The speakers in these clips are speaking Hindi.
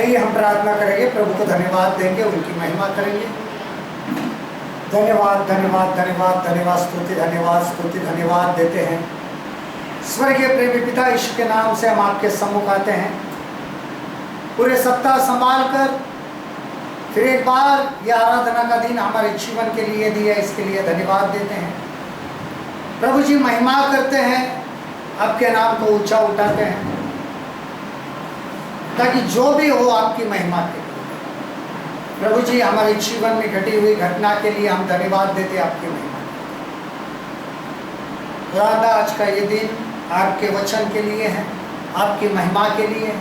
आइए हम प्रार्थना करेंगे, प्रभु को धन्यवाद देंगे, उनकी महिमा करेंगे। धन्यवाद धन्यवाद धन्यवाद धन्यवाद स्तुति धन्यवाद स्तुति धन्यवाद देते हैं। स्वर्गीय प्रेमी पिता, ईश्वर के नाम से हम आपके सम्मुख आते हैं। पूरे सप्ताह संभाल कर फिर एक बार यह आराधना का दिन हमारे जीवन के लिए दिया, इसके लिए धन्यवाद देते हैं। प्रभु जी महिमा करते हैं, आपके नाम को ऊंचा उठाते हैं, ताकि जो भी हो आपकी महिमा के लिए। प्रभु जी हमारे जीवन में घटी हुई घटना के लिए हम धन्यवाद देते हैं, आपकी महिमा। खुदा आज का ये दिन आपके वचन के लिए है, आपकी महिमा के लिए है,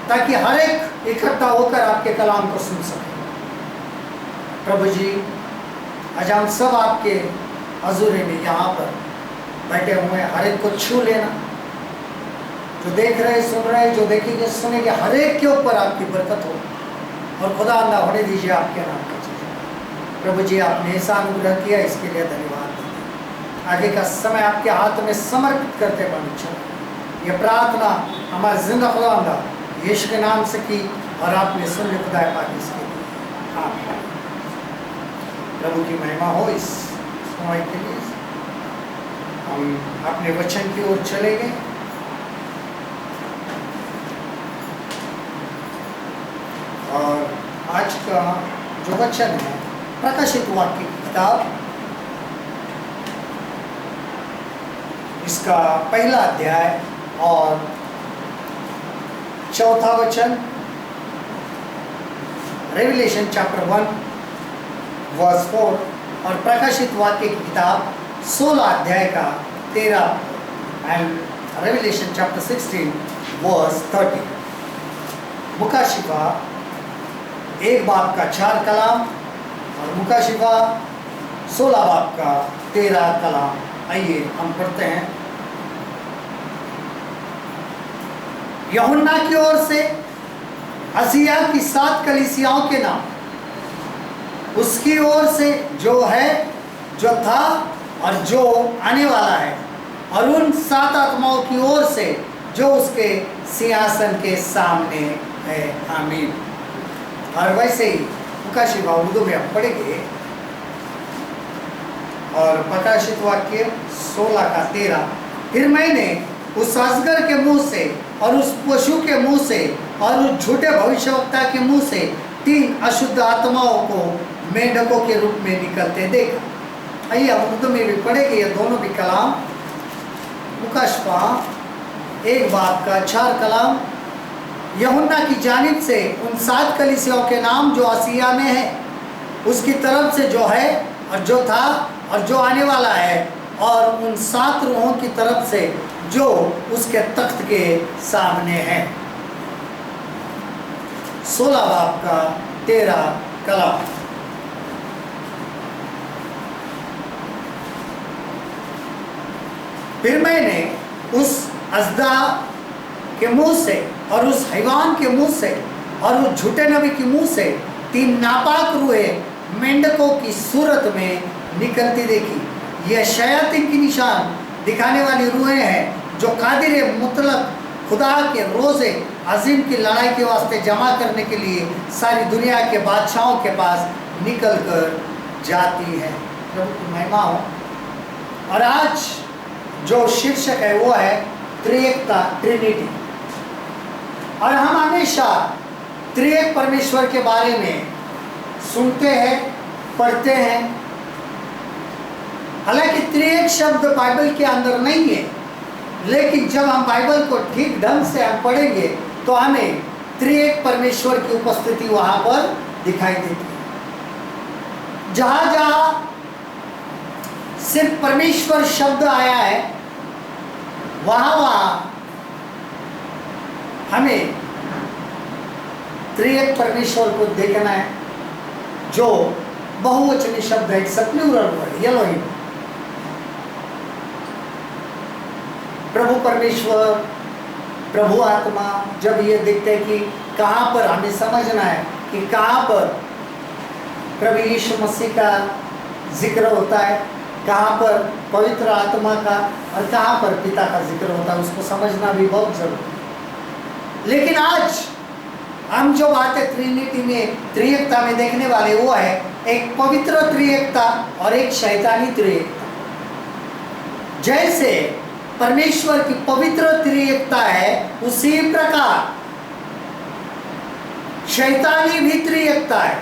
ताकि हर एक इकट्ठा होकर आपके कलाम को सुन सके। प्रभु जी आज हम सब आपके हजूरी में यहाँ पर बैठे हुए हैं, हर एक को छू लेना। जो देख रहे सुन रहे, जो देखेंगे सुनेंगे, हर एक के ऊपर आपकी बरकत हो और खुदा अल्लाह होने दीजिए आपके नाम का चीज़। प्रभु जी आपने ऐसा अनुग्रह किया, इसके लिए धन्यवाद देते। आगे का समय आपके हाथ में समर्पित करते बने चलो। ये प्रार्थना हमारे जिंदा खुदा अल्लाह यीशु के नाम से की और आपने सुन ली खुदा पाक इसके लिए। आमीन। प्रभु की महिमा हो। इस समय के लिए हम अपने वचन की ओर चलेंगे। और आज का जो वचन है प्रकाशित वाक्य की किताब, इसका पहला अध्याय और चौथा वचन, रेवलेशन चैप्टर 1 वर्स 4, और प्रकाशित वाक्य की किताब 16 अध्याय का 13 एंड रेवलेशन चैप्टर 16 वर्स 30। मुकाशिफा 1 बाब का 4 कलाम और मुकाशिफा 16 बाब का 13 कलाम। आइए हम पढ़ते हैं। यूहन्ना की ओर से आसिया की 7 कलीसियाओं के नाम, उसकी ओर से जो है, जो था और जो आने वाला है, और उन 7 आत्माओं की ओर से जो उसके सिंहासन के सामने है। आमीन। और वैसे ही मुकाशिफा उर्दू में हम पढ़ेंगे और प्रकाशित वाक्य 16 का 13। फिर मैंने उस अजगर के मुंह से और उस पशु के मुंह से और उस झूठे भविष्यवक्ता के मुंह से 3 अशुद्ध आत्माओं को मेंढकों के रूप में निकलते देखा। आइए हम उर्दू में भी पढ़ेंगे ये दोनों भी कलाम। मुकाशिफा 1 बाब का 4 कलाम। यूहन्ना की जानिब से उन 7 कलीसियाओं के नाम जो आसिया में है, उसकी तरफ से जो है और जो था और जो आने वाला है, और उन 7 रूहों की तरफ से जो उसके तख्त के सामने है। 16 बाब का 13 कलाम। फिर मैंने उस अजदा के मुंह से और उस हैवान के मुंह से और उस झूठे नबी के मुंह से 3 नापाक रूहें मेंढकों की सूरत में निकलती देखी। यह शयातीन की निशान दिखाने वाली रूहें हैं, जो कादिर मुतलक खुदा के रोज़े अजीम की लड़ाई के वास्ते जमा करने के लिए सारी दुनिया के बादशाहों के पास निकल कर जाती है। प्रभु की महिमा हो। और आज जो शीर्षक है वो है त्रिएकता, ट्रिनिटी। और हम हमेशा त्रिएक परमेश्वर के बारे में सुनते हैं, पढ़ते हैं। हालांकि त्रिएक शब्द बाइबल के अंदर नहीं है, लेकिन जब हम बाइबल को ठीक ढंग से हम पढ़ेंगे तो हमें त्रिएक परमेश्वर की उपस्थिति वहां पर दिखाई देती है। जहां जहां सिर्फ परमेश्वर शब्द आया है, वहां वहां हमें त्रिएक परमेश्वर को देखना है, जो बहुवचनी शब्द है, प्लूरल वर्ड, एलोहिम। प्रभु परमेश्वर, प्रभु आत्मा, जब ये देखते हैं कि कहाँ पर हमें समझना है कि कहाँ पर प्रभु यीशु मसीह का जिक्र होता है, कहाँ पर पवित्र आत्मा का और कहाँ पर पिता का जिक्र होता है, उसको समझना भी बहुत जरूरी है। लेकिन आज हम जो बातें ट्रिनिटी में, त्रिएकता में देखने वाले वो है एक पवित्र त्रिएकता और एक शैतानी त्रिएकता। जैसे परमेश्वर की पवित्र त्रिएकता है उसी प्रकार शैतानी भी त्रिएकता है,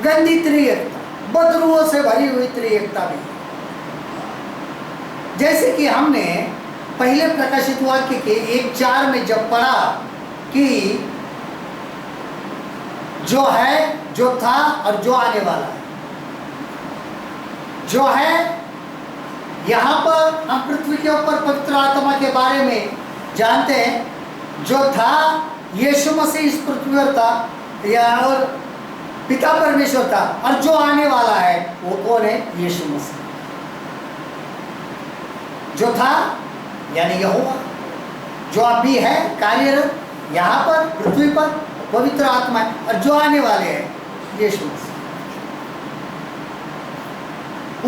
गंदी त्रिएकता, बदरुओं से भरी हुई त्रिएकता भी। जैसे कि हमने पहले प्रकाशित वाक्य के 1:4 में जब पढ़ा कि जो है, जो था और जो आने वाला है। जो है, यहां पर हम पृथ्वी के ऊपर पवित्र आत्मा के बारे में जानते हैं। जो था यीशु मसीह इस पृथ्वी पर था, या और पिता परमेश्वर था, और जो आने वाला है वो कौन है? यीशु मसीह। जो था यानी यहोवा, जो अभी है कार्यरत यहाँ पर पृथ्वी पर, पवित्र आत्मा है, और जो आने वाले हैं यीशु मसीह।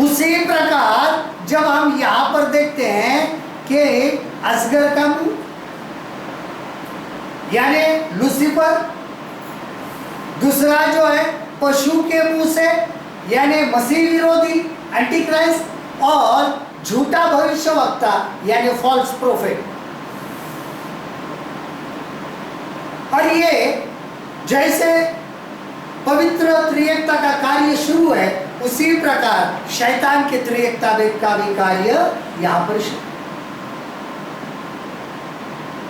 उसी प्रकार जब हम यहाँ पर देखते हैं कि असगर का मुंह यानी लूसीफर, दूसरा जो है पशु के मुंह से यानी मसीह विरोधी एंटी क्राइस्ट, और झूठा भविष्यवक्ता यानी फॉल्स प्रोफेट। और ये जैसे पवित्र त्रिएकता का कार्य शुरू है, उसी प्रकार शैतान के त्रिएकता का भी कार्य यहां पर शुरू।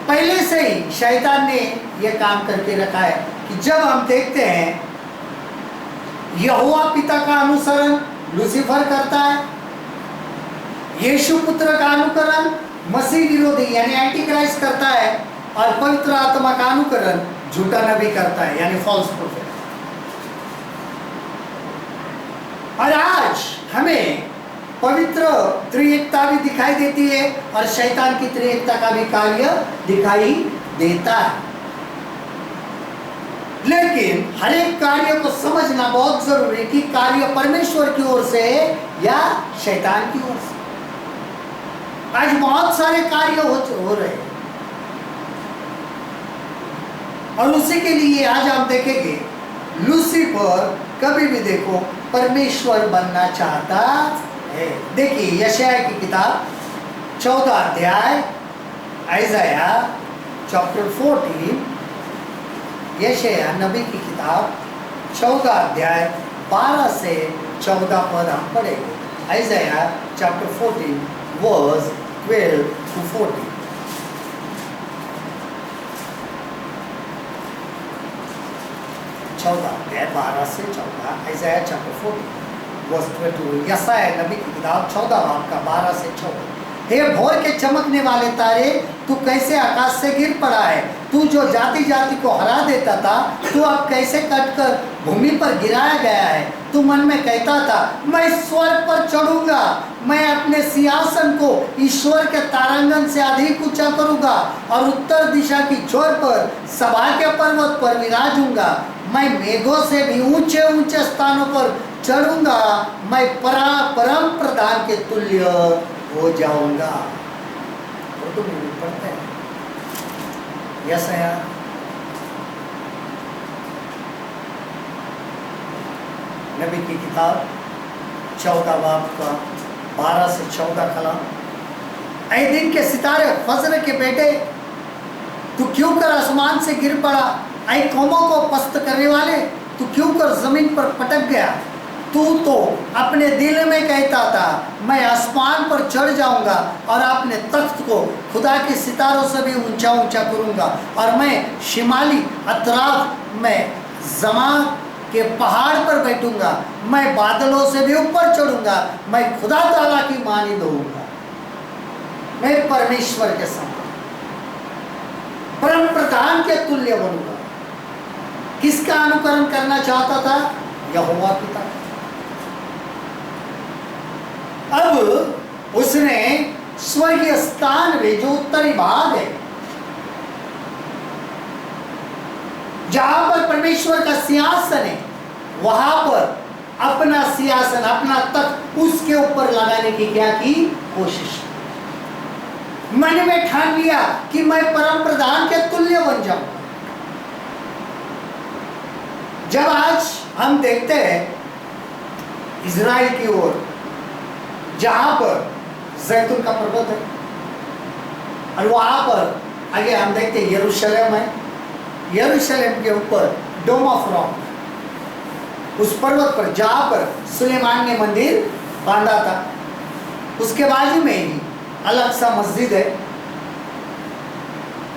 पहले से ही शैतान ने यह काम करके रखा है कि जब हम देखते हैं यहोवा पिता का अनुसरण लूसीफर करता है, यीशु पुत्र का अनुकरण मसीह विरोधी यानी एंटी क्राइस्ट करता है, और पवित्र आत्मा का अनुकरण झूठा नबी करता है यानी फॉल्स प्रोफेट। और आज हमें पवित्र त्रिएकता भी दिखाई देती है और शैतान की त्रिएकता का भी कार्य दिखाई देता है। लेकिन हर एक कार्य को समझना बहुत जरूरी है कि कार्य परमेश्वर की ओर से है या शैतान की ओर से। आज बहुत सारे कार्य हो रहे हैं, और उसी के लिए आज हम देखेंगे लूसीफर कभी भी देखो परमेश्वर बनना चाहता है। देखिए यशायाह की किताब 14 अध्याय, आइज़ाया चैप्टर 14, यशायाह नबी की किताब 14 अध्याय 12 से 14 पद हम पढ़ेंगे। Isaiah chapter 14 verse 12 to 14। अध्याय 12 से 14, आइज़ाया चैप्टर 14 वर्स 12 to 14। यशायाह नबी की किताब 14 बाब का 12 से 14। हे भोर के चमकने वाले तारे, तू कैसे आकाश से गिर पड़ा है? तू जो जाति जाति को हरा देता था, तू अब कैसे कटकर भूमि पर गिराया गया है? तू मन में कहता था, मैं स्वर्ग पर चढ़ूंगा, मैं अपने सिंहासन को ईश्वर के तारांगण से अधिक ऊंचा करूंगा, और उत्तर दिशा की छोर पर सभा के पर्वत पर विराजूंगा। मैं मेघों से भी ऊंचे ऊंचे स्थानों पर चढ़ूंगा, मैं परम प्रधान के तुल्य हो जाऊंगा। उर्दू में भी पढ़ते हैं यशायाह नबी की किताब 14 बाब का 12 से 14 कलाम। ऐ दिन के सितारे फजर के बेटे, तू क्यों कर आसमान से गिर पड़ा? ऐ कौमों को पस्त करने वाले, तू क्यों कर जमीन पर पटक गया? तू तो अपने दिल में कहता था, मैं आसमान पर चढ़ जाऊंगा और अपने तख्त को खुदा के सितारों से भी ऊंचा ऊंचा करूंगा, और मैं शिमाली अतराफ में जमा के पहाड़ पर बैठूंगा, मैं बादलों से भी ऊपर चढ़ूंगा, मैं खुदा ताला की मानी दूंगा, मैं परमेश्वर के समान परम प्रधान के तुल्य बनूंगा। किसका अनुकरण करना चाहता था? यहोवा पिता। अब उसने स्वर्गीय स्थान में जो उत्तरी भाग है, जहां पर परमेश्वर का सिंहासन है, वहां पर अपना सिंहासन, अपना तख्त उसके ऊपर लगाने की क्या की कोशिश। मन में ठान लिया कि मैं परम प्रधान के तुल्य बन जाऊं। जब आज हम देखते हैं इजराइल की ओर, जहां पर जैतून का पर्वत है, और वहां पर आगे हम देखते हैं यरूशलेम है, यरूशलेम के ऊपर डोम ऑफ रॉक, उस पर्वत पर जहां पर सुलेमान ने मंदिर बांधा था, उसके बाजू में ही अलग सा मस्जिद है,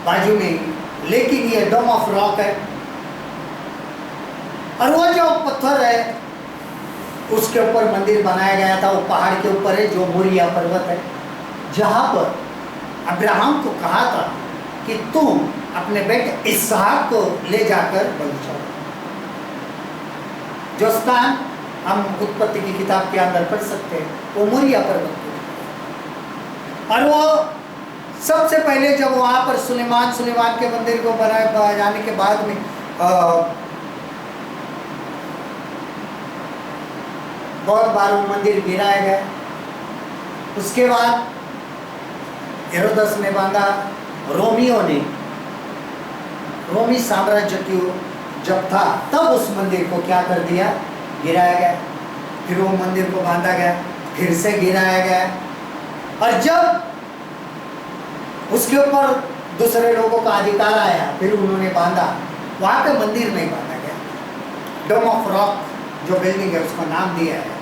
बाजू में ही, लेकिन ये डोम ऑफ रॉक है। और वो जो पत्थर है उसके ऊपर मंदिर बनाया गया था, वो पहाड़ के ऊपर है जो मोरिया पर्वत है, जहां पर अब्राहम को कहा था कि तुम अपने बेटे इसहाक को ले जाकर बलि चढ़ाओ। जो स्थान हम उत्पत्ति की किताब के अंदर पढ़ सकते हैं वो मोरिया पर्वत है। और वो सबसे पहले जब वहां पर सुलेमान के मंदिर को बनाए जाने के बाद में बहुत बार वो मंदिर गिराया गया। उसके बाद हेरोदस ने बांधा, रोमी साम्राज्य की जब था तब उस मंदिर को क्या कर दिया, गिराया गया। फिर वो मंदिर को बांधा गया, फिर से गिराया गया, और जब उसके ऊपर दूसरे लोगों का अधिकार आया फिर उन्होंने बांधा, वहां पे मंदिर नहीं बांधा गया। डोम ऑफ रॉक जो बिल्डिंग है उसका नाम दिया है,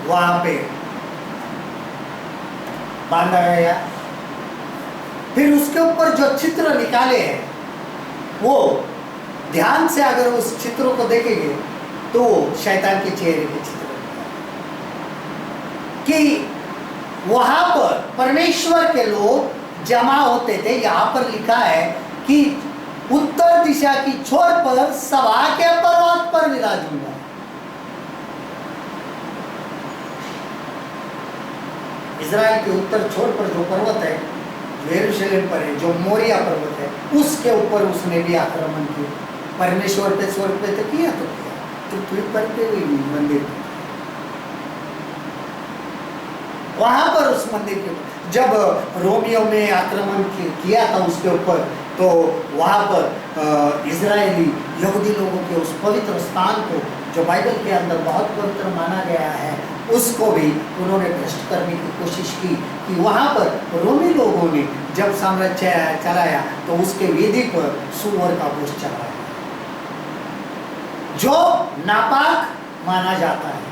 वहां पे बांधा गया। फिर उसके ऊपर जो चित्र निकाले हैं वो ध्यान से अगर उस चित्रों को देखेंगे तो शैतान के चेहरे के चित्र कि वहां पर परमेश्वर के लोग जमा होते थे। यहां पर लिखा है कि उत्तर दिशा की छोर पर सभा के पर्वत पर विराजमान। इजराइल के उत्तर छोर पर जो पर्वत है, यरूशलेम पर है, जो मोरिया पर्वत है, उसके ऊपर उसने भी आक्रमण किया। परमेश्वर पे स्वर्ग पे तो किया, तो पृथ्वी पर पे भी मंदिर, वहां पर उस मंदिर के जब रोमियो में आक्रमण किया था उसके ऊपर, तो वहां पर इजरायली यहूदी लोगों के उस पवित्र स्थान को जो बाइबल के अंदर बहुत पवित्र माना गया है, उसको भी उन्होंने भ्रष्ट करने की कोशिश की कि वहां पर रोमी लोगों ने जब साम्राज्य चलाया तो उसके वेदी पर सूअर का गोश्त चढ़ाया, जो नापाक माना जाता है,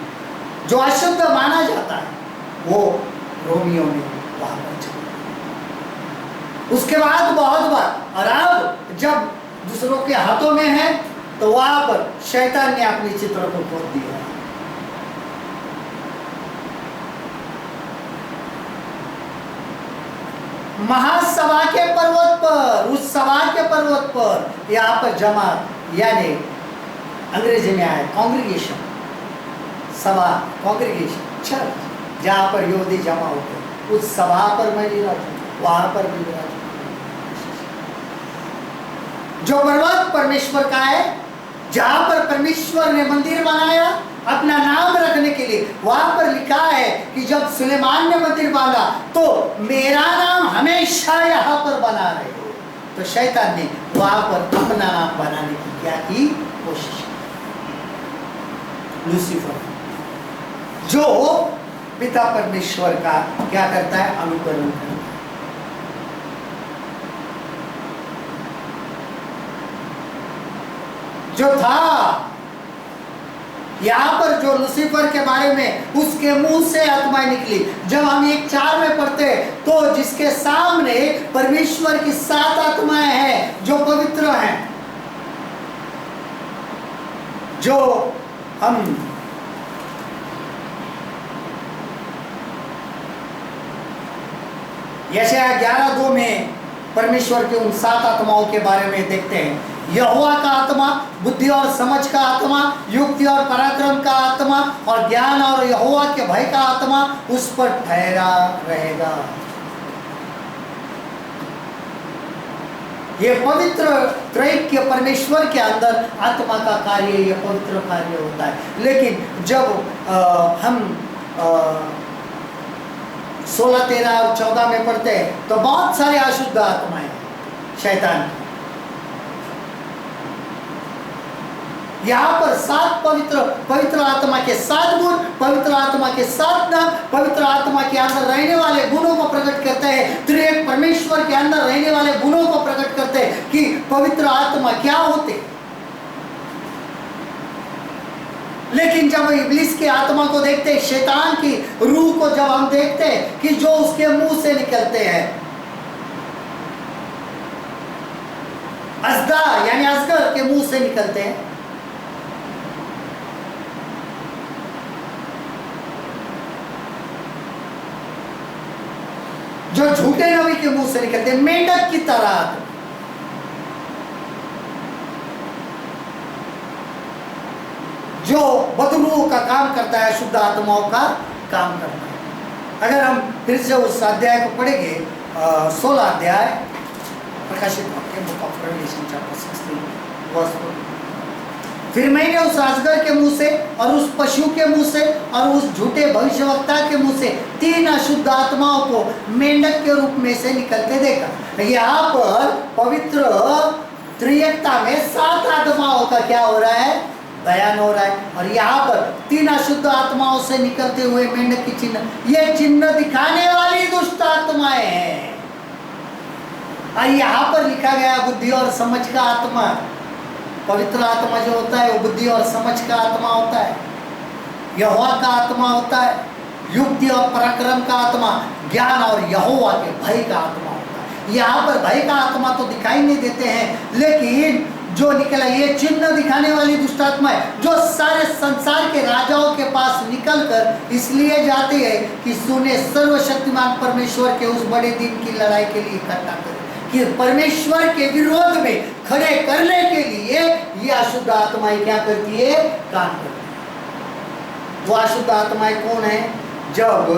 जो अशुद्ध माना जाता है, वो रोमियों ने वहां पर चढ़ाया। उसके बाद बहुत बार, और अब जब दूसरों के हाथों में है तो वहां पर शैतान ने अपने चित्र को खोद दिया। महासभा के पर्वत पर, उस सभा के पर्वत पर यहाँ पर जमा, यानी अंग्रेजी में आया कॉन्ग्रीगेशन, सभा, कॉन्ग्रीगेशन, चर्च, जहाँ पर यहूदी जमा होते हैं, उस सभा पर मैं विराज, वहां पर भी विराज। जो पर्वत परमेश्वर का है, जहां पर परमेश्वर ने मंदिर बनाया अपना नाम रखने के लिए, वहां पर लिखा है कि जब सुलेमान ने मंदिर बांधा तो मेरा नाम हमेशा यहाँ पर बना रहे। तो शैतान ने वहां पर अपना नाम बनाने की क्या की कोशिश की। लूसीफर जो पिता परमेश्वर का क्या करता है, अनुकरण करता है। जो था यहाँ पर जो लूसीफर के बारे में उसके मुंह से आत्माएं निकली, जब हम 1:4 में पढ़ते हैं तो जिसके सामने परमेश्वर की 7 आत्माएं हैं जो पवित्र हैं, जो हम यशायाह 11:2 में परमेश्वर के उन 7 आत्माओं के बारे में देखते हैं। यहोवा का आत्मा, बुद्धि और समझ का आत्मा, युक्ति और पराक्रम का आत्मा, और ज्ञान और यहोवा के भय का आत्मा उस पर ठहरा रहेगा। ये पवित्र त्रैक्य परमेश्वर के अंदर आत्मा का कार्य, ये पवित्र कार्य होता है। लेकिन जब हम 16, 13 और 14 में पढ़ते हैं तो बहुत सारे अशुद्ध आत्माएं शैतान की, यहाँ पर 7 पवित्र आत्मा के 7 गुण, पवित्र आत्मा के 7 नाम, पवित्र आत्मा के अंदर रहने वाले गुणों को प्रकट करते हैं। त्रिएक परमेश्वर के अंदर रहने वाले गुणों को प्रकट करते हैं कि पवित्र आत्मा क्या होते। लेकिन जब इब्लिस के आत्मा को देखते हैं, शैतान की रूह को जब हम देखते हैं कि जो उसके मुंह से निकलते हैं, अज़दा यानी असगर के मुंह से निकलते हैं, जो झूठे नबी के मुंह से निकलते हैं, मेंढक की तरह, जो बदरूह का काम करता है, शुद्ध आत्माओं का काम करता है। अगर हम फिर से उस अध्याय को पढ़ेंगे, 16 अध्याय प्रकाशित वाक्य book of Revelation chapter 16 verse 4। फिर मैंने उस अजगर के मुंह से और उस पशु के मुंह से और उस झूठे भविष्यवक्ता के मुंह से 3 अशुद्ध आत्माओं को मेंढक के रूप में से निकलते देखा। यहाँ पर पवित्र त्रिएकता में 7 आत्माओं का क्या हो रहा है, बयान हो रहा है। और यहाँ पर 3 अशुद्ध आत्माओं से निकलते हुए मेंढक की चिन्ह, ये चिन्ह दिखाने वाली दुष्ट आत्माएं हैं। और यहाँ पर लिखा गया बुद्धि और समझ का आत्मा। पवित्र आत्मा जो होता है वो बुद्धि और समझ का आत्मा होता है, यहोवा का आत्मा होता है, युक्ति और पराक्रम का आत्मा, ज्ञान और यहोवा के भय का आत्मा होता है। यहाँ पर भय का आत्मा तो दिखाई नहीं देते हैं, लेकिन जो निकला ये चिन्ह दिखाने वाली दुष्ट आत्मा है, जो सारे संसार के राजाओं के पास निकल कर इसलिए जाती है कि सुने सर्वशक्तिमान परमेश्वर के उस बड़े दिन की लड़ाई के लिए इकट्ठा करें, कि परमेश्वर के विरोध में खड़े करने के लिए ये अशुद्ध आत्माएं क्या करती है, काम करती है। वो अशुद्ध आत्माएं कौन है? जब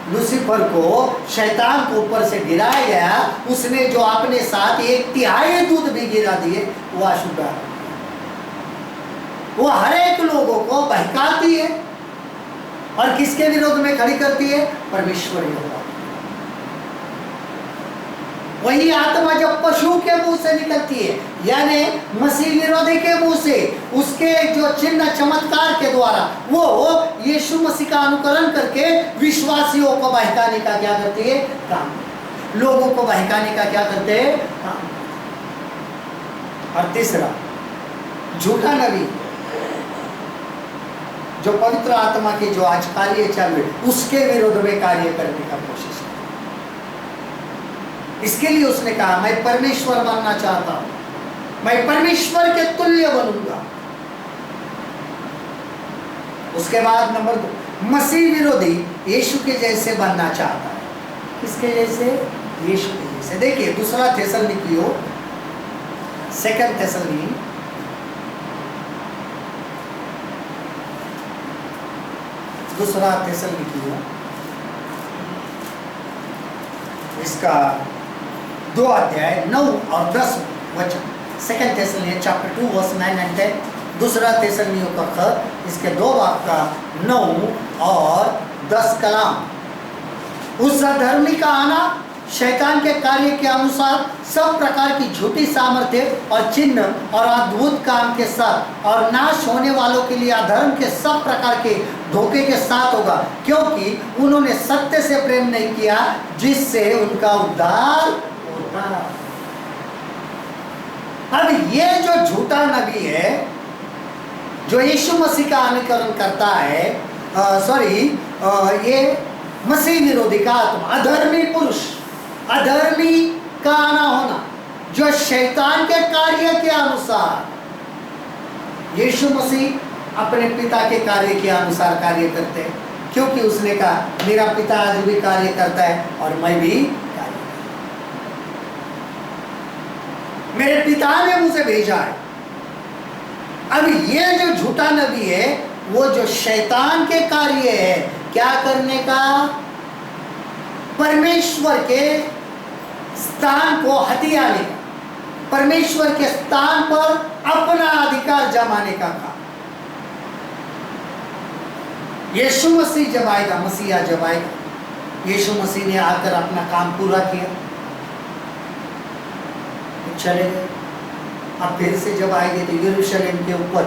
लूसीफर को, शैतान को ऊपर से गिराया गया, उसने जो अपने साथ 1/3 दूध भी गिरा दिए, वो अशुद्ध आत्मा। वो हर एक लोगों को बहकाती है और किसके विरोध में खड़ी करती है? परमेश्वर यहोवा। वही आत्मा जब पशु के मुंह से निकलती है, यानी मसीह विरोधी के मुंह से, उसके जो चिन्ह चमत्कार के द्वारा वो यीशु मसीह का अनुकरण करके विश्वासियों को बहकाने का क्या करती है, काम। लोगों को बहकाने का क्या करते हैं, काम। और तीसरा, झूठा नबी, जो पवित्र आत्मा के जो आज कार्य चल रहे, उसके विरोध में कार्य करने का कोशिश। इसके लिए उसने कहा, मैं परमेश्वर बनना चाहता हूं, मैं परमेश्वर के तुल्य बनूंगा। उसके बाद नंबर 2, मसीह विरोधी यीशु के जैसे बनना चाहता है। किसके जैसे? यीशु के जैसे। देखिए दूसरा थेसलनिकियों, 2 थेसलनी, दूसरा थेसलनिकियों, इसका 2 अध्याय 9 और 10 वचन। 2 थेसलनिकियों चैप्टर 2 वर्स 9 and 10। दूसरा थेसलनिकियों का खत, इसके 2 बाब का 9 और 10 कलाम। उस अधर्मी का आना शैतान के कार्य के अनुसार सब प्रकार की झूठी सामर्थ्य और चिन्ह और अद्भुत काम के साथ और नाश होने वालों के लिए अधर्म के सब प्रकार के धोखे के साथ होगा, क्योंकि उन्होंने सत्य से प्रेम नहीं किया जिससे उनका उद्धार होता। अब ये जो झूठा नबी है, जो यीशु मसीह का अनुकरण करता है, ये मसीह विरोधी का आत्मा, अधर्मी पुरुष, अधर्मी का आना होना, जो शैतान के कार्य के अनुसार, यीशु मसीह अपने पिता के कार्य के अनुसार कार्य करते हैं, क्योंकि उसने कहा मेरा पिता आज भी कार्य करता है और मैं भी कार्य करता हूं, मेरे पिता ने मुझे भेजा है। अब ये जो झूठा नबी है, वो जो शैतान के कार्य है क्या करने का, परमेश्वर के स्थान को हथियाने का, परमेश्वर के स्थान पर अपना अधिकार जमाने का काम। यीशु मसीह जब आएगा, मसीहा जब आएगा, यीशु मसीह ने आकर अपना काम पूरा किया, चले गए। अब फिर से जब आएंगे तो यरूशलेम के ऊपर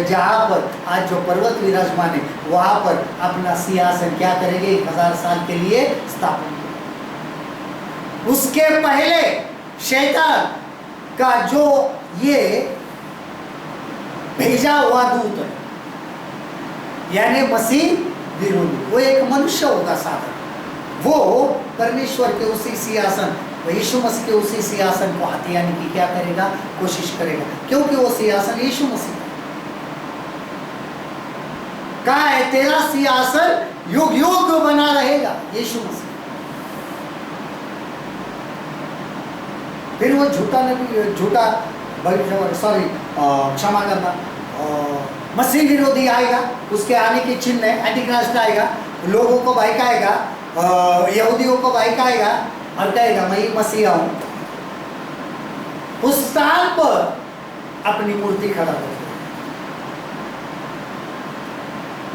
जहाँ पर आज जो पर्वत विराजमान है वहाँ पर अपना सिंहासन क्या करेंगे 1000 साल के लिए स्थापन करेंगे। उसके पहले शैतान का जो ये भेजा हुआ दूत है यानी मसीह विरोधी, वो एक मनुष्य होगा साधन, वो परमेश्वर के उसी सिंहासन, यीशु मसीह के उसी सिंहासन को हथियाने की क्या करेगा, कोशिश करेगा, क्योंकि वो सिंहासन यीशु मसीह का है। तेरा सिंहासन युग युग बना रहेगा, यीशु मसीह। फिर वो झूठा नबी, झूठा सॉरी क्षमा करना, मसीह विरोधी आएगा, उसके आने के चिन्ह है, एंटीक्राइस्ट आएगा, लोगों को बहकाएगा, यहूदियों को बहकाएगा और कहेगा मैं ही मसीहा हूं। उस स्थान पर अपनी मूर्ति खड़ा करेगा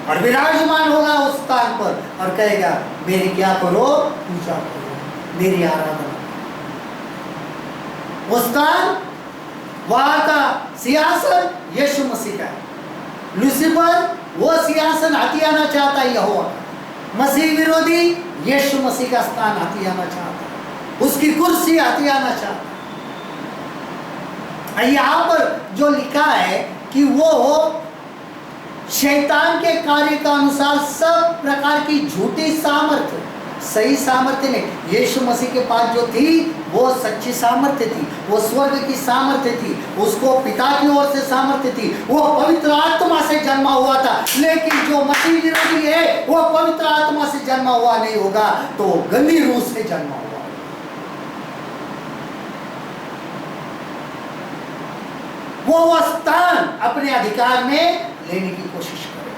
और विराजमान होगा उस स्थान पर और कहेगा मेरी क्या करो, पूजा करो, मेरी आराधना। उस स्थान, वहां का सिंहासन यीशु मसीह का है। लूसीफर वो सिंहासन हथियाना चाहता है यहोवा का, मसीह विरोधी यीशु मसीह का स्थान हथियाना चाहता है, उसकी कुर्सी हथियाना चाहता है। यहाँ पर जो लिखा है कि वो शैतान के कार्य का अनुसार सब प्रकार की झूठी सामर्थ्य, सही सामर्थ्य नहीं, यीशु मसीह के पास जो थी वो सच्ची सामर्थ्य थी, वो स्वर्ग की सामर्थ्य थी, उसको पिता की ओर से सामर्थ्य थी, वो पवित्र आत्मा से जन्मा हुआ था। लेकिन जो मसीह विरोधी है वो पवित्र आत्मा से जन्मा हुआ नहीं होगा, तो गंदी रूह से जन्मा हुआ। वो स्थान अपने अधिकार में लेने की कोशिश करेगा।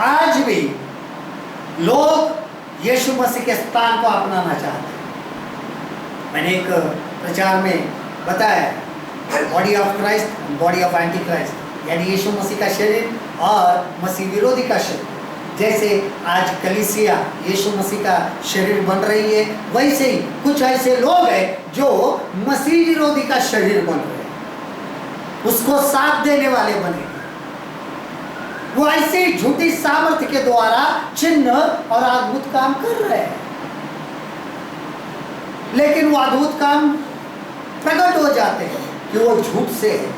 आज भी लोग यीशु मसीह के स्थान को अपनाना चाहते हैं। मैंने एक प्रचार में बताया body of Christ, body of anti Christ, यानी यीशु मसीह का शरीर और मसीह विरोधी का शरीर। जैसे आज कलीसिया यीशु मसीह का शरीर बन रही है, वैसे ही कुछ ऐसे लोग हैं जो मसीह विरोधी का शरीर बन रहे हैं, उसको साथ देने वाले बने। वो ऐसे झूठी सामर्थ्य के द्वारा चिन्ह और अद्भुत काम कर रहे हैं, लेकिन वो अद्भुत काम प्रकट हो जाते हैं कि वो झूठ से है।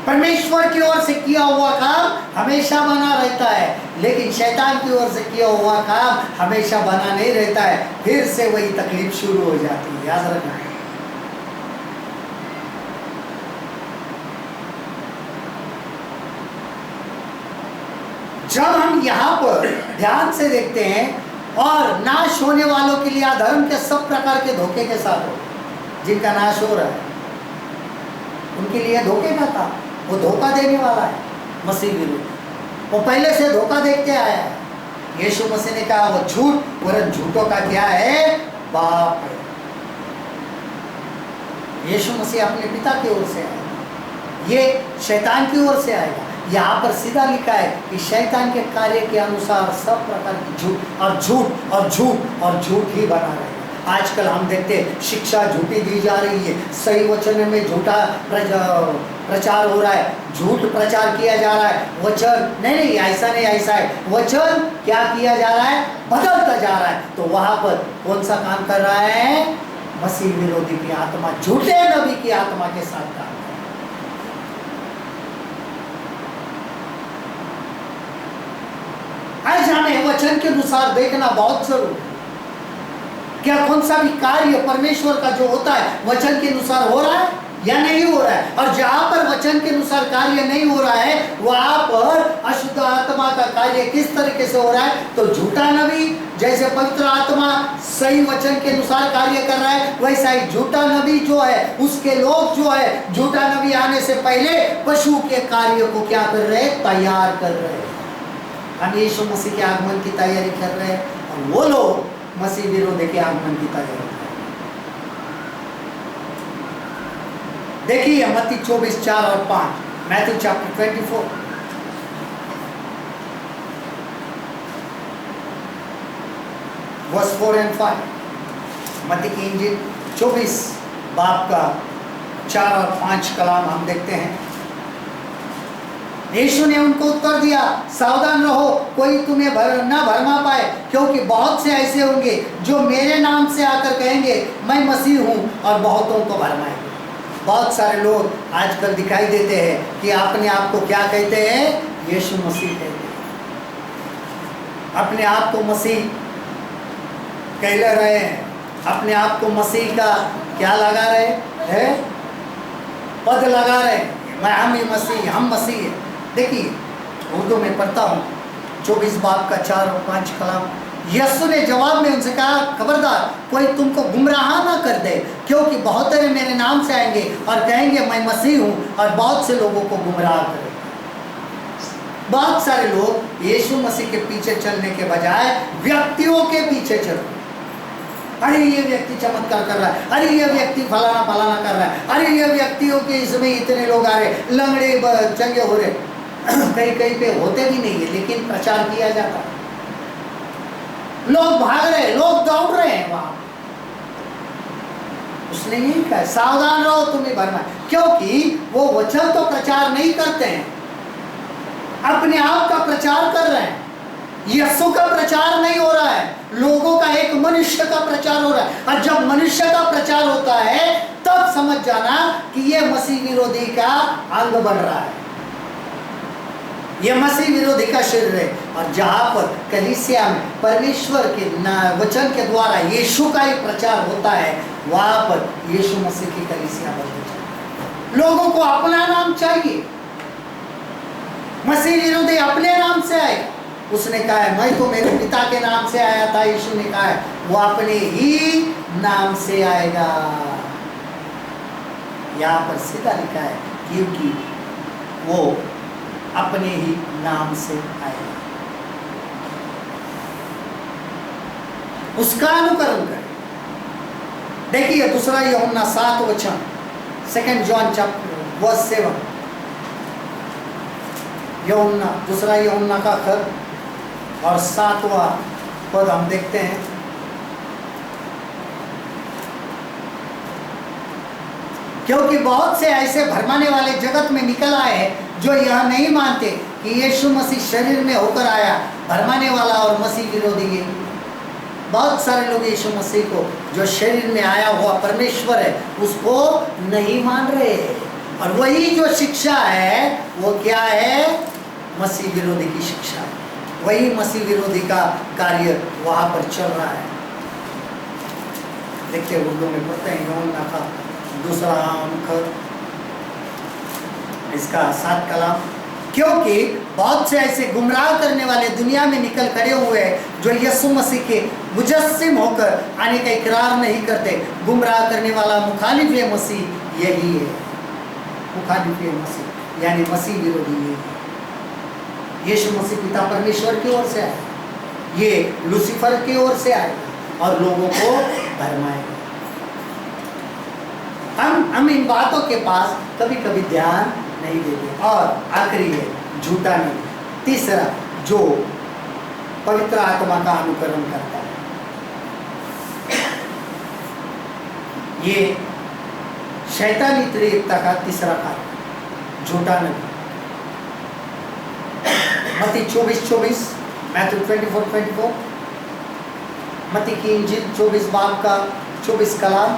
परमेश्वर की ओर से किया हुआ काम हमेशा बना रहता है, लेकिन शैतान की ओर से किया हुआ काम हमेशा बना नहीं रहता है, फिर से वही तकलीफ शुरू हो जाती है। याद रखना। जब हम यहाँ पर ध्यान से देखते हैं और नाश होने वालों के लिए अधर्म के सब प्रकार के धोखे के साथ हो, जिनका नाश हो रहा है उनके लिए धोखे का था, वो धोखा देने वाला है मसीह विरोधी। वो पहले से धोखा देखते आया है। यीशु मसीह ने कहा वो झूठ और झूठों का क्या है, बाप है। यीशु मसीह अपने पिता की ओर से आएगा, ये शैतान की ओर से आएगा। यहाँ पर सीधा लिखा है कि शैतान के कार्य के अनुसार सब प्रकार की झूठ और झूठ और झूठ और झूठ ही बना रहे हैं। आजकल हम देखते हैं शिक्षा झूठी दी जा रही है, सही वचन में झूठा प्रचार हो रहा है, झूठ प्रचार किया जा रहा है। वचन नहीं ऐसा नहीं, ऐसा है। वचन क्या किया जा रहा है, बदलता जा रहा है। तो वहाँ पर कौन सा काम कर रहा है, मसीह विरोधी की आत्मा, झूठे नबी की आत्मा के साथ काम। आज हमें वचन के अनुसार देखना बहुत जरूरी है। क्या कौन सा भी कार्य परमेश्वर का जो होता है वचन के अनुसार हो रहा है या नहीं हो रहा है, और जहां पर वचन के अनुसार कार्य नहीं हो रहा है वहां पर अशुद्ध आत्मा का कार्य किस तरीके से हो रहा है। तो झूठा नबी जैसे पवित्र आत्मा सही वचन के अनुसार कार्य कर रहा है, वैसा ही झूठा नबी जो है, उसके लोग जो है झूठा नबी आने से पहले पशु के कार्य को क्या कर रहे हैं, तैयार कर रहे हैं। हम यीशु मसीह के आगमन की तैयारी कर रहे हैं और वो लोग मसीह विरोधी के आगमन की तैयारी कर रहे हैं। देखिए मत्ती 24:4 और 5, मैथ्यू चैप्टर 24 वर्स 4 and 5। मत्ती की इंजील 24 बाब का 4 और 5 कलाम हम देखते हैं। यीशु ने उनको उत्तर दिया, सावधान रहो, कोई तुम्हें न भरमा पाए, क्योंकि बहुत से ऐसे होंगे जो मेरे नाम से आकर कहेंगे मैं मसीह हूँ, और बहुतों को भरमाएंगे। बहुत सारे लोग आजकल दिखाई देते हैं कि अपने आप को क्या कहते हैं, यीशु मसीह कहते हैं, अपने आप को मसीह कह रहे हैं, अपने आप को मसीह का क्या लगा रहे हैं, पद लगा रहे हैं, मैं हम ही मसीह, हम मसीह है। देखिए उर्दू में पढ़ता हूँ 24 बाब का 4 और 5 कलाम। यीशु ने जवाब में उनसे कहा, खबरदार कोई तुमको गुमराह ना कर दे, क्योंकि बहुत सारे मेरे नाम से आएंगे और कहेंगे मैं मसीह हूँ, और बहुत से लोगों को गुमराह करेंगे। बहुत सारे लोग यीशु मसीह के पीछे चलने के बजाय व्यक्तियों के पीछे चल रहे। अरे ये व्यक्ति चमत्कार कर रहा है, अरे ये व्यक्ति फलाना फलाना कर रहा है, अरे ये व्यक्तियों के इसमें इतने लोग आ रहे, लंगड़े चंगे हो रहे। कहीं कहीं पे होते भी नहीं है, लेकिन प्रचार किया जाता है, लोग भाग रहे, लोग दौड़ रहे हैं वहां। उसने यही कहा, सावधान रहो तुम्हें भरमा, क्योंकि वो वचन तो प्रचार नहीं करते हैं, अपने आप का प्रचार कर रहे हैं। यीशु का प्रचार नहीं हो रहा है, लोगों का एक मनुष्य का प्रचार हो रहा है। और जब मनुष्य का प्रचार होता है तब समझ जाना कि ये मसीह विरोधी का अंग बन रहा है, ये मसीह विरोधी का शरीर है। और जहां पर कलीसिया में परमेश्वर के वचन के द्वारा यीशु का ही प्रचार होता है, वहां पर यीशु मसीह की कलीसिया बननी चाहिए। लोगों को अपना नाम चाहिए, मसीह विरोधी अपने नाम से आएगा। उसने कहा है मैं तो मेरे पिता के नाम से आया था, यीशु ने कहा है वो अपने ही नाम से आएगा। यहाँ पर सीधा लिखा है क्योंकि वो अपने ही नाम से आएगा, उसका अनुकरण करें। देखिए दूसरा यूहन्ना 7 वचन, 2 जॉन चैप्टर वर्स 7, यूहन्ना दूसरा यूहन्ना का खत और 7वां पद हम देखते हैं। क्योंकि बहुत से ऐसे भरमाने वाले जगत में निकल आए हैं जो यह नहीं मानते कि यीशु मसीह शरीर में होकर आया। भरमाने वाला और मसीह विरोधी ये बहुत सारे लोग यीशु मसीह को जो शरीर में आया हुआ परमेश्वर है उसको नहीं मान रहे हैं, और वही जो शिक्षा है वो क्या है, मसीह विरोधी की शिक्षा है। वही मसीह विरोधी का कार्य वहां पर चल रहा है। देखिए उर्दू में पढ़ते हैं यूहन्ना का दूसरा अंक इसका 7 कलाम। क्योंकि बहुत से ऐसे गुमराह करने वाले दुनिया में निकल खड़े हुए हैं जो यीशु मसीह के मुजस्सिम होकर आने का इकरार नहीं करते। गुमराह करने वाला मुखालिफ मसीह यही है, मुखालिफ मसीह यानी मसीह विरोधी यही है। यीशु मसीह पिता परमेश्वर की ओर से आए, ये लूसीफर की ओर से आए और लोगों को भरमाएगा। हम इन बातों के पास कभी कभी ध्यान नहीं देते। और आखिरी है झूठा नहीं, तीसरा जो पवित्र आत्मा का अनुकरण करता है, ये शैतानी त्रिएकता का तीसरा कार्य, झूठा नहीं। मत्ती 24:24, मैथ्यू 24:24, मत्ती की इंजील 24 बाब का 24 कलाम।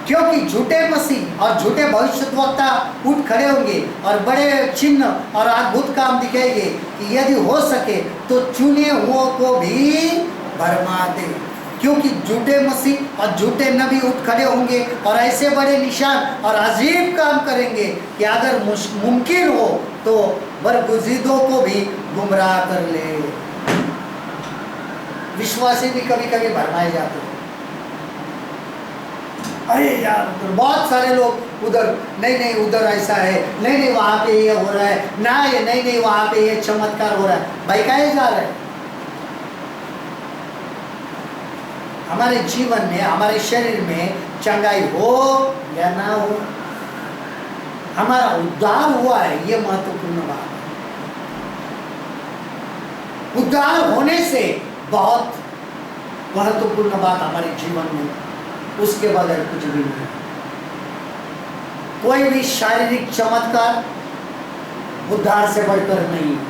क्योंकि झूठे मसीह और झूठे भविष्यद्वक्ता उठ खड़े होंगे और बड़े चिन्ह और अद्भुत काम दिखाएंगे कि यदि हो सके तो चुने हुओं को भी भरमा दे। क्योंकि झूठे मसीह और झूठे नबी उठ खड़े होंगे और ऐसे बड़े निशान और अजीब काम करेंगे कि अगर मुमकिन हो तो बरगुज़ीदों को भी गुमराह कर ले। विश्वासी भी कभी कभी भरमाए जाते हैं। अरे यार बहुत सारे लोग उधर नहीं उधर ऐसा है, नहीं वहाँ पे ये हो रहा है, ना ये नहीं वहाँ पे ये चमत्कार हो रहा है। भाई काहे जा रहे हैं? हमारे जीवन में हमारे शरीर में चंगाई हो या ना हो, हमारा उद्धार हुआ है, ये महत्वपूर्ण बात है। उद्धार होने से बहुत महत्वपूर्ण बात हमारे जीवन में, उसके बगैर कुछ भी नहीं। कोई भी शारीरिक चमत्कार उद्धार से बढ़कर नहीं है।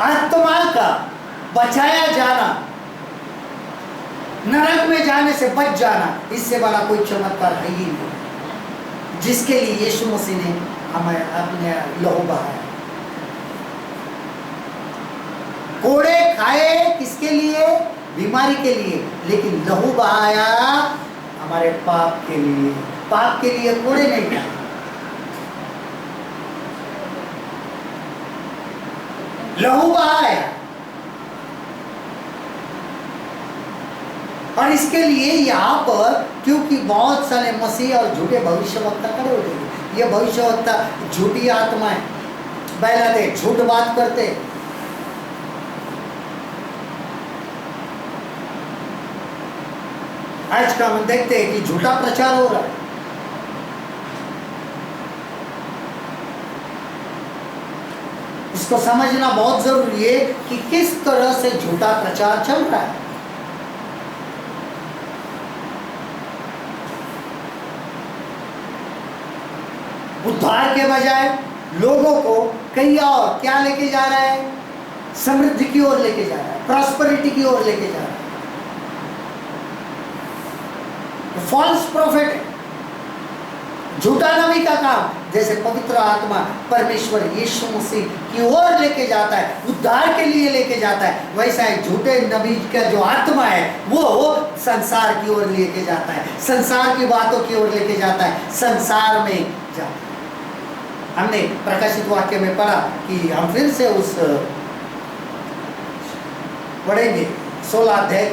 आत्मा का बचाया जाना, नरक में जाने से बच जाना, इससे बड़ा कोई चमत्कार है ही नहीं, जिसके लिए यीशु मसीह ने हमें अपने लहू बहाया। कोड़े खाए किसके लिए? बीमारी के लिए, लेकिन लहू बहाया हमारे पाप के लिए। पाप के लिए कोड़े नहीं खाए। लहू बहाया, और इसके लिए यहाँ पर क्योंकि बहुत सारे मसीह और झूठे भविष्यवक्ता खड़े होते हैं। ये भविष्यवक्ता झूठी आत्माएं बहलाते, झूठ बात करते। आज का हम देखते हैं कि झूठा प्रचार हो रहा है। इसको समझना बहुत जरूरी है कि किस तरह से झूठा प्रचार चल रहा है। उद्धार के बजाय लोगों को कहीं और क्या लेके जा रहा है? समृद्धि की ओर लेके जा रहा है, प्रॉस्पेरिटी की ओर लेके जा रहा है। फॉल्स प्रॉफिट है, झूठा नबी का काम। जैसे पवित्र आत्मा परमेश्वर यीशु मसीह की ओर लेके जाता है, उद्धार के लिए लेके जाता है, वैसा ही झूठे नबी का जो आत्मा है वो संसार की ओर लेके जाता है, संसार की बातों की ओर लेके जाता है, संसार में जाता है। हमने प्रकाशित वाक्य में पढ़ा कि हम फिर से उस पढ़ेंगे 16 अध्याय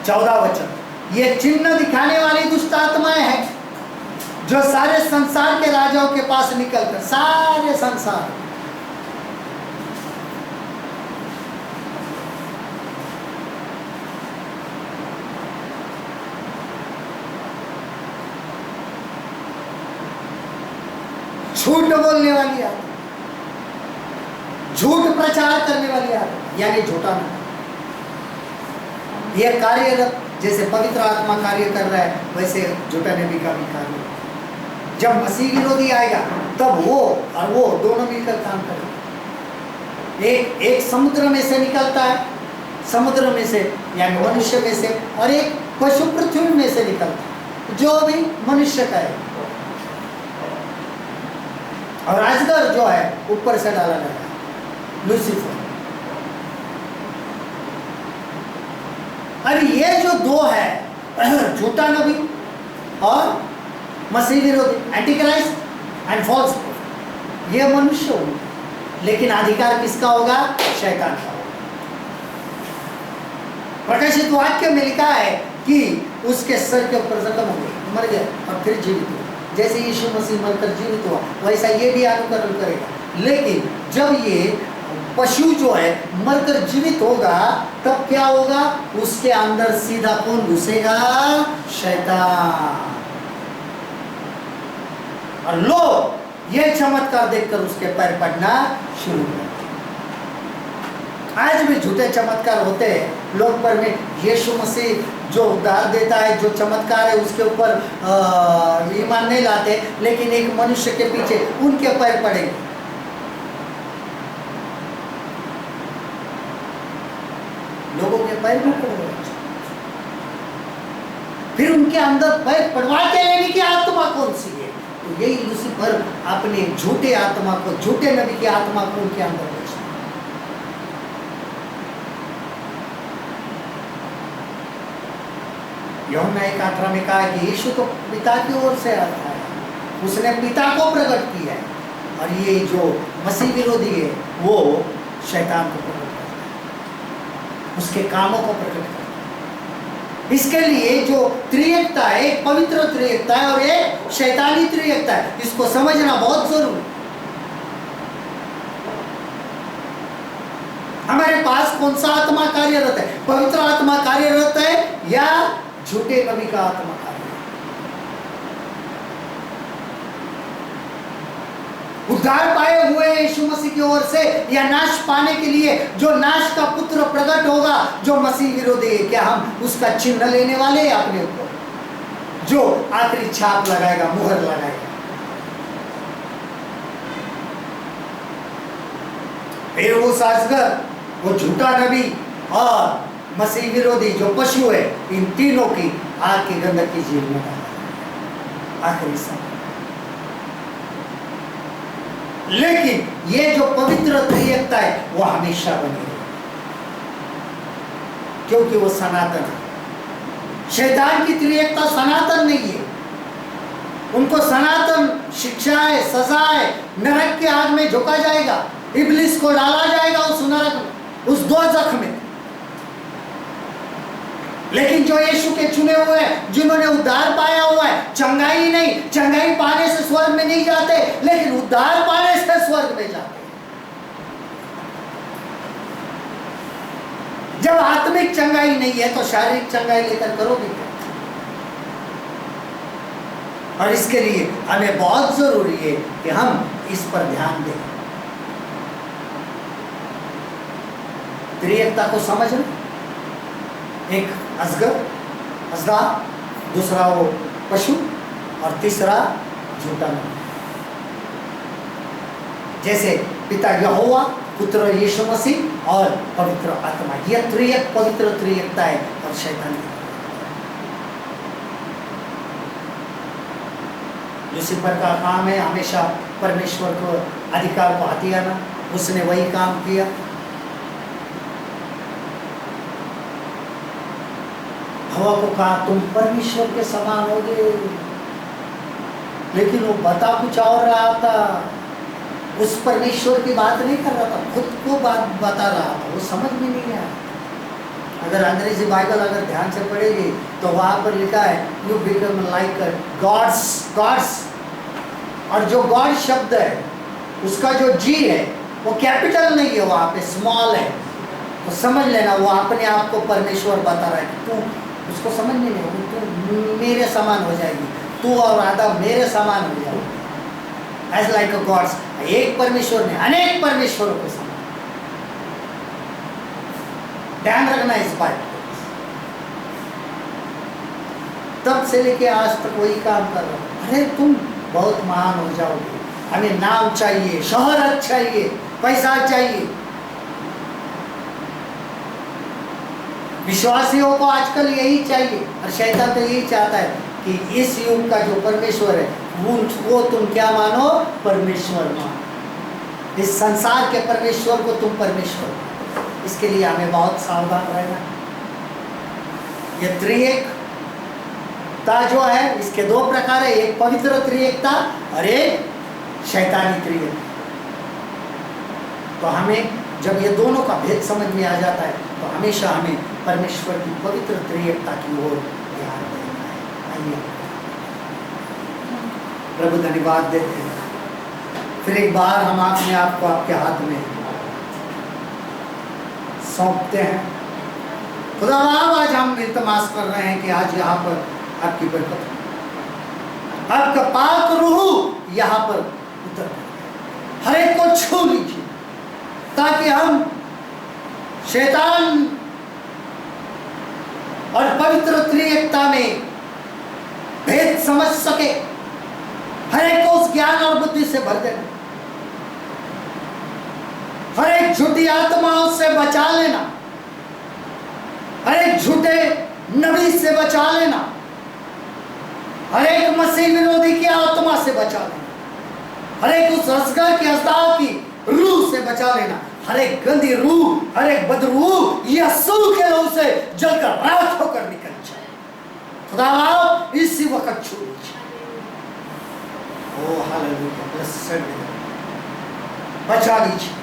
14 वचन। ये चिन्ह दिखाने वाली दुष्ट आत्माएं हैं जो सारे संसार के राजाओं के पास निकलकर, सारे संसार, झूठ बोलने वाली आत्मा, झूठ प्रचार करने वाली आत्मा, यानी झूठा ना, यह कार्यरत। जैसे पवित्र आत्मा कार्य कर रहा है, वैसे झूठा नबी का भी कार्य। जब मसीह विरोधी आएगा तब वो और वो दोनों मिलकर काम करेंगे। एक समुद्र में से निकलता है, समुद्र में से यानी मनुष्य में से, और एक पशु पृथ्वी में से निकलता है, जो भी मनुष्य का है। और अजगर जो है ऊपर से डाला गया है, लूसीफर। अरे ये जो दो है, झूठा नबी और मसीह विरोधी, एंटी क्राइस्ट एंड फॉल्स, ये मनुष्य होंगे, लेकिन अधिकार किसका होगा? शैतान का होगा। प्रकाशित वाक्य में लिखा है कि उसके सर के ऊपर जख्म हो गए, मर गया और फिर जीवित हुआ। जैसे यीशु मसीह मरकर जीवित हुआ, वैसा ये भी अनुकरण करेगा। लेकिन जब ये पशु जो है मरकर जीवित होगा, तब क्या होगा? उसके अंदर सीधा कौन घुसेगा? शैतान। और लोग ये चमत्कार देखकर उसके पैर पड़ना शुरू कर। आज भी झूठे चमत्कार होते हैं लोग पर में। यीशु मसीह जो उद्धार देता है, जो चमत्कार है, उसके ऊपर ईमान नहीं लाते, लेकिन एक मनुष्य के पीछे उनके पैर पड़ेंगे। लोगों के पैर भी पड़े, फिर उनके अंदर पैर पड़वा के लेने की आत्मा कौन सी है? तो यही लूसीफर अपने झूठे आत्मा को, झूठे नबी की आत्मा को उनके अंदर भेजता है। यूहन्ना 1:18 में कहा कि यीशु तो पिता की ओर से आता है, उसने पिता को प्रकट किया है, और ये जो मसीह विरोधी है वो शैतान को प्रकट करता है, उसके कामों को प्रकट करता है। इसके लिए जो त्रिएकता है, एक पवित्र त्रिएकता है और एक शैतानी त्रिएकता है, इसको समझना बहुत जरूरी है। हमारे पास कौन सा आत्मा कार्यरत है? पवित्र आत्मा कार्यरत है या झूठे नबी का आत्मा कार्यरत उद्धार पाए हुए यीशु मसीह की ओर से, या नाश पाने के लिए जो नाश का पुत्र प्रकट होगा, जो मसीह विरोधी है, क्या हम उसका चिन्ह लेने वाले हैं अपने ऊपर, जो आखिरी छाप लगाएगा, मुहर लगाएगा? फिर वो अजगर, वो झूठा नबी और मसीह विरोधी जो पशु है, इन तीनों की आग की गंधक की झील में आखिरी समय। लेकिन ये जो पवित्र त्रिएकता है वो हमेशा बनी रहेगी, क्योंकि वो सनातन है। शैतान की त्रिएकता सनातन नहीं है। उनको सनातन शिक्षाएं, सजाएं, नरक की आग में झोंका जाएगा, इब्लिस को डाला जाएगा उस नरक में, उस दोजख में। लेकिन जो यीशु के चुने हुए हैं, जिन्होंने उद्धार पाया हुआ है, चंगाई नहीं, चंगाई पाने से स्वर्ग में नहीं जाते, लेकिन उद्धार पाने से स्वर्ग में जाते। जब आत्मिक चंगाई नहीं है तो शारीरिक चंगाई लेकर करोगे क्या? और इसके लिए हमें बहुत जरूरी है कि हम इस पर ध्यान दें। त्रिएकता को समझना, एक अजगर, अजदा, दूसरा वो पशु, और तीसरा झूठा नबी। जैसे पिता यहोवा, पुत्र यीशु मसीह और पवित्र आत्मा, यह त्रिएक पवित्र त्रिएकता है। और शैतान लूसीफर का काम है हमेशा परमेश्वर को अधिकार को हथियाना, उसने वही काम किया। हवा को कहा तुम परमेश्वर के समान होगे, लेकिन वो बता कुछ और रहा था। उस परमेश्वर की बात नहीं कर रहा था, खुद को बात बता रहा था, वो समझ में नहीं आया। अगर अंग्रेजी बाइबल अगर ध्यान से पढ़ेगी तो वहां पर लिखा है you become like gods, gods. और जो गॉड शब्द है उसका जो जी है वो कैपिटल नहीं है, वहां पे स्मॉल है। तो समझ लेना वो अपने आप को परमेश्वर बता रहा है कि तू, उसको समझ नहीं होगी, तू मेरे समान हो जाएगी, तू और आदम मेरे समान हो जाएगी। एज लाइक अ गॉड्स, एक परमेश्वर ने अनेक परमेश्वरों के समान। ध्यान रखना इस बात को। तब से लेके आज तक वही काम कर रहा हूं। अरे तुम बहुत महान हो जाओगे, हमें नाम चाहिए, शोहरत चाहिए, पैसा चाहिए। विश्वासियों को आजकल यही चाहिए, और शैतान तो यही चाहता है कि इस युग का जो परमेश्वर है वो तुम क्या मानो? परमेश्वर मानो। इस संसार के परमेश्वर को तुम परमेश्वर मानो। इसके लिए हमें बहुत सावधान रहना। ये त्रिएकता जो है इसके दो प्रकार है, एक पवित्र त्रिएकता और एक शैतानी त्रिएकता। तो हमें जब ये दोनों का भेद समझ में आ जाता है तो हमेशा हमें परमेश्वर की पवित्र त्रिएकता की ओर ध्यान देना है। आइए प्रभु धन्यवाद देते हैं। फिर एक बार हम अपने आप को आपके हाथ में सौंपते हैं। खुदा आज हम इल्तमास कर रहे हैं कि आज यहाँ पर आपकी बरकत, आपका पाक रूह यहाँ पर उतर, हर एक को छू लीजिए, ताकि हम शैतान और पवित्र त्रिएकता में भेद समझ सके। हर एक को उस ज्ञान और बुद्धि से भर देना, हर एक झूठी आत्माओं से बचा लेना, हर एक झूठे नबी से बचा लेना, हर एक मसीह विरोधी की आत्मा से बचा लेना, हर एक उस असगर की अस्ताव की रूह से बचा लेना, हर एक गंदी रूह, हर एक बदरूह यीशु के लहू से जलकर राख होकर निकल जाए। खुदा आप इसी वक्त छू लीजिए। ओ हालेलुया, ब्लेस्ड बी, बचा लीजिए,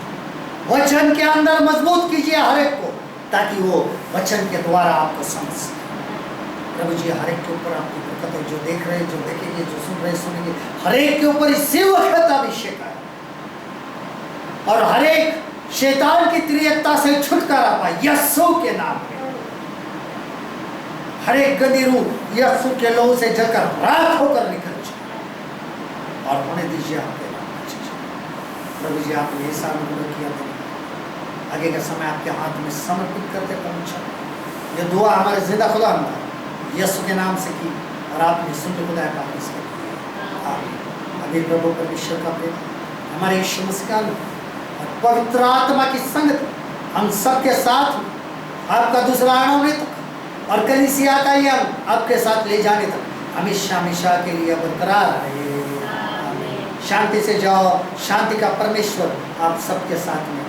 वचन के अंदर मजबूत कीजिए हर एक को, ताकि वो वचन के द्वारा आपको समझ सके। प्रभु जी हर एक के ऊपर आपकी बरकत है, जो देख रहे, जो देखेंगे, जो सुन रहे, सुनेंगे, हर एक के ऊपर इसी वक्त अभिषेक है, और हर एक शैतान की त्रिएकता से छुटकारा पाए यीशु के नाम में। हर एक गंदी रूह यीशु के लहू से जलकर राख होकर निकल जाए, और होने दीजिए आपके नाम में। प्रभु जी आपने ऐसा अनुग्रह किया, धन्यवाद। आगे का समय आपके हाथ में समर्पित करते पहुँचा। ये दुआ हमारे जिंदा खुदा यीशु के नाम से की और आपने सुन खुदा का अभी प्रभु परमेश्वर का प्रेम, हमारे यीशु मसीह का और पवित्र आत्मा की संगत हम सबके साथ आपका दूसरा आने तक और कलीसिया का ये आपके साथ ले जाने तक हमेशा हमेशा के लिए बरकरार रहे। शांति से जाओ, शांति का परमेश्वर आप सबके साथ में।